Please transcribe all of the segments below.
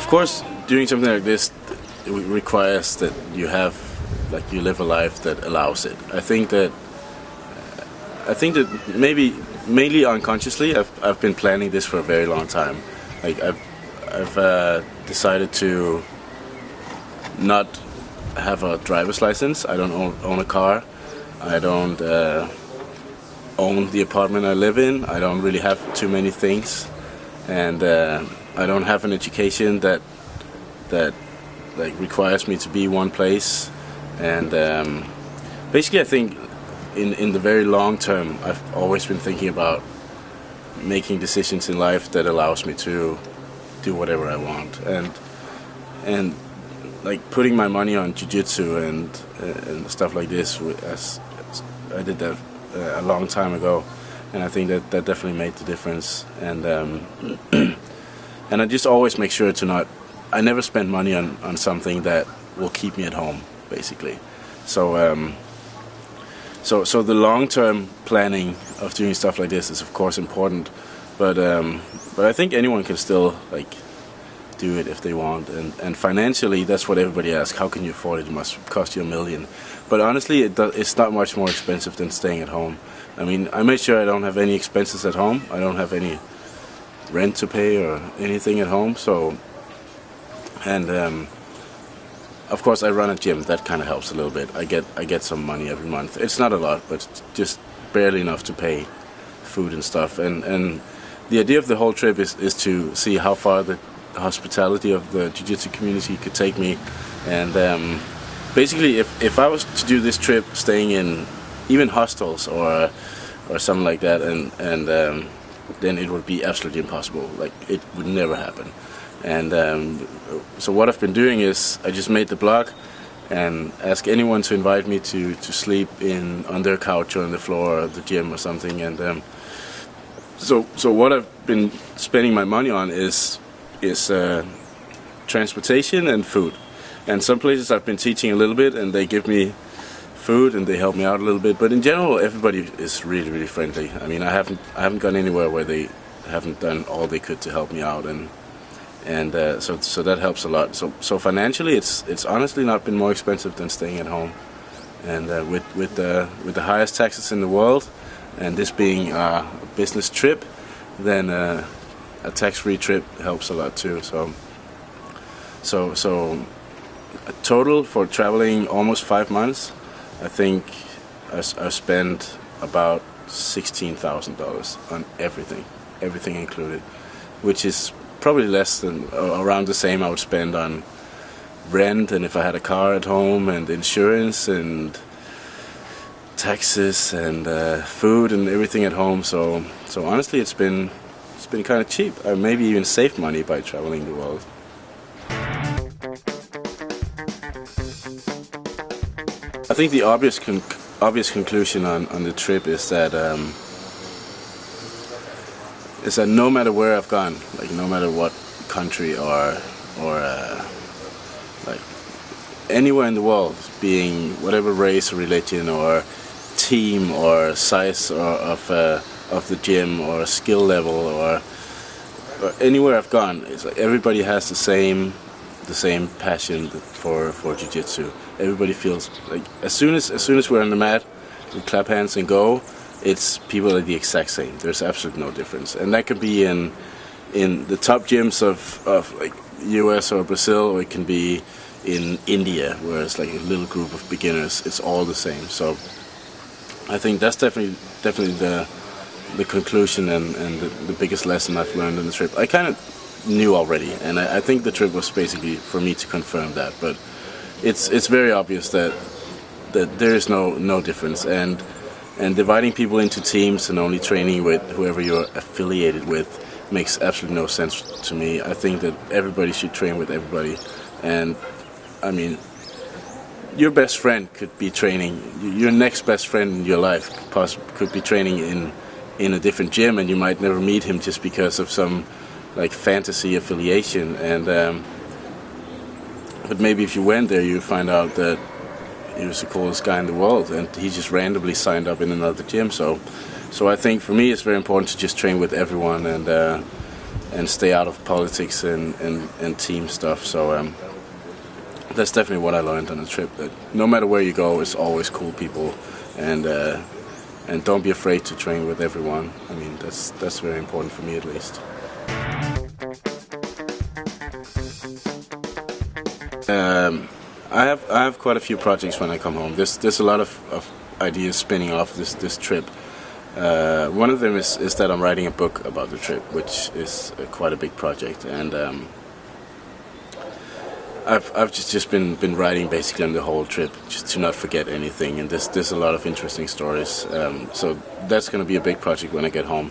of course, doing something like this requires that you live a life that allows it. I think that maybe mainly unconsciously, I've been planning this for a very long time. Like I've decided to not have a driver's license. I don't own a car. I don't own the apartment I live in. I don't really have too many things, and I don't have an education that like requires me to be one place. And basically, I think in the very long term, I've always been thinking about making decisions in life that allows me to do whatever I want, and like putting my money on jiu-jitsu and stuff like this. As I did that a long time ago, and I think that definitely made the difference. And and I just always make sure to not. I never spend money on something that will keep me at home, basically. So so the long-term planning of doing stuff like this is of course important, but I think anyone can still like do it if they want, and financially that's what everybody asks. How can you afford it? It must cost you $1 million. But honestly, it's not much more expensive than staying at home. I mean, I made sure I don't have any expenses at home. I don't have any rent to pay or anything at home. So, and of course I run a gym. That kind of helps a little bit. I get some money every month. It's not a lot, but just barely enough to pay food and stuff. And the idea of the whole trip is to see how far the hospitality of the jiu-jitsu community could take me. And basically, if I was to do this trip staying in even hostels or something like that, and then it would be absolutely impossible. Like, it would never happen. And so what I've been doing is I just made the blog and ask anyone to invite me to sleep on their couch or on the floor or the gym or something. And so what I've been spending my money on is transportation and food. And some places I've been teaching a little bit, and they give me food and they help me out a little bit. But in general, everybody is really, really friendly. I mean, I haven't gone anywhere where they haven't done all they could to help me out, and so that helps a lot. So financially, it's honestly not been more expensive than staying at home. And with the highest taxes in the world, and this being a business trip, then a tax-free trip helps a lot too. So a total for traveling almost 5 months, I think I spent about $16,000 on everything included, which is probably less than, around the same I would spend on rent, and if I had a car at home, and insurance and taxes and food and everything at home. So honestly, it's been kind of cheap. I maybe even saved money by traveling the world. I think the obvious conclusion on the trip is that no matter where I've gone, like no matter what country or like anywhere in the world, being whatever race or religion or team or size of the gym or skill level or anywhere I've gone, it's like everybody has the same passion for jiu-jitsu. Everybody feels like as soon as we're on the mat, we clap hands and go. It's people are the exact same. There's absolutely no difference, and that could be in the top gyms of like US or Brazil, or it can be in India, where it's like a little group of beginners. It's all the same. So I think that's definitely the conclusion and the biggest lesson I've learned on the trip. I kind of knew already, and I think the trip was basically for me to confirm that. But it's very obvious that there is no difference, and dividing people into teams and only training with whoever you're affiliated with makes absolutely no sense to me. I think that everybody should train with everybody, and I mean, your best friend could be training, your next best friend in your life could be training in a different gym, and you might never meet him just because of some like fantasy affiliation. And but maybe if you went there, you'd find out that he was the coolest guy in the world, and he just randomly signed up in another gym. So I think for me it's very important to just train with everyone, and stay out of politics and team stuff. So that's definitely what I learned on the trip. That no matter where you go, it's always cool people, and don't be afraid to train with everyone. I mean, that's very important for me, at least. I have quite a few projects when I come home. There's a lot of ideas spinning off this trip. One of them is that I'm writing a book about the trip, which is quite a big project, and I've just been writing basically on the whole trip, just to not forget anything. And there's a lot of interesting stories. So that's going to be a big project when I get home.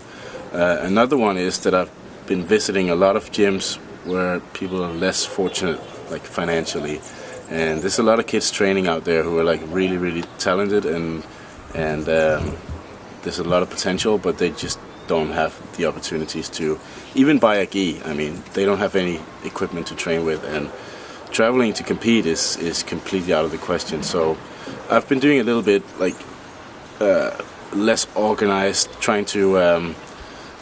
Another one is that I've been visiting a lot of gyms where people are less fortunate, like financially, and there's a lot of kids training out there who are like really talented, and there's a lot of potential, but they just don't have the opportunities to even buy a gi. I mean, they don't have any equipment to train with, and traveling to compete is completely out of the question. So I've been doing a little bit like less organized, trying to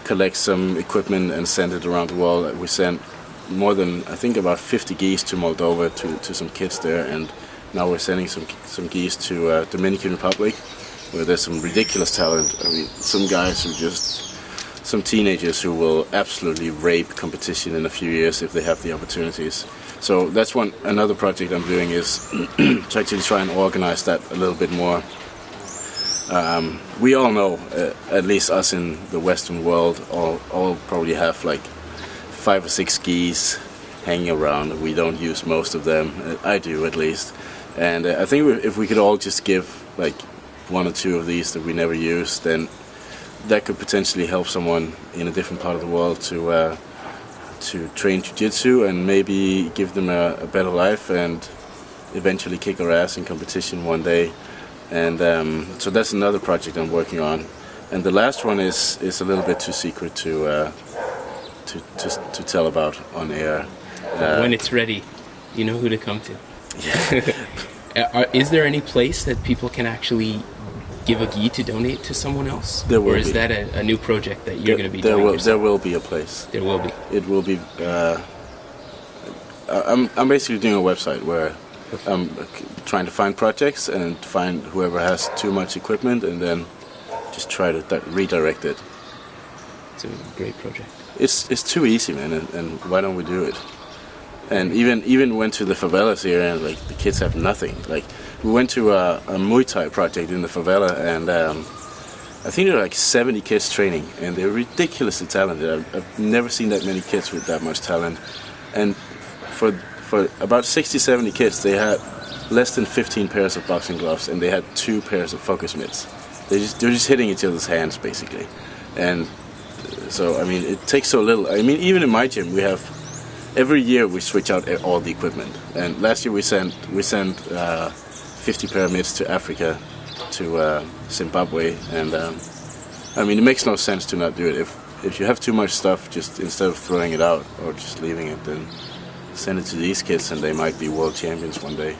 collect some equipment and send it around the world. We sent more than, I think, about 50 gis to Moldova to some kids there, and now we're sending some gis to Dominican Republic, where there's some ridiculous talent. I mean, some guys who some teenagers who will absolutely rape competition in a few years if they have the opportunities. So that's another project I'm doing, is to actually try and organize that a little bit more. We all know, at least us in the Western world, all probably have like 5 or 6 gis hanging around. We don't use most of them. I do, at least. And I think if we could all just give like 1 or 2 of these that we never use, then that could potentially help someone in a different part of the world to train jiu-jitsu and maybe give them a better life and eventually kick our ass in competition one day. And so that's another project I'm working on. And the last one is a little bit too secret to tell about on air. When it's ready, you know who to come to. Yeah. Is there any place that people can actually give a gi to donate to someone else? There will or is be. that a new project that you're going to be doing yourself? There will be a place. There will be. It will be. I'm basically doing a website where I'm trying to find projects and find whoever has too much equipment, and then just try to redirect it. It's a great project. It's too easy, man, and why don't we do it? And even went to the favelas here, and like the kids have nothing. Like we went to a Muay Thai project in the favela, and I think there were like 70 kids training, and they're ridiculously talented. I've never seen that many kids with that much talent. And for about 60, 70 kids, they had less than 15 pairs of boxing gloves, and they had 2 pairs of focus mitts. They're just hitting each other's hands basically, and so I mean it takes so little. I mean, even in my gym, we have every year we switch out all the equipment, and last year we sent 50 pair of mitts to Africa, to Zimbabwe, and I mean it makes no sense to not do it. If you have too much stuff, just instead of throwing it out or just leaving it, then send it to these kids, and they might be world champions one day.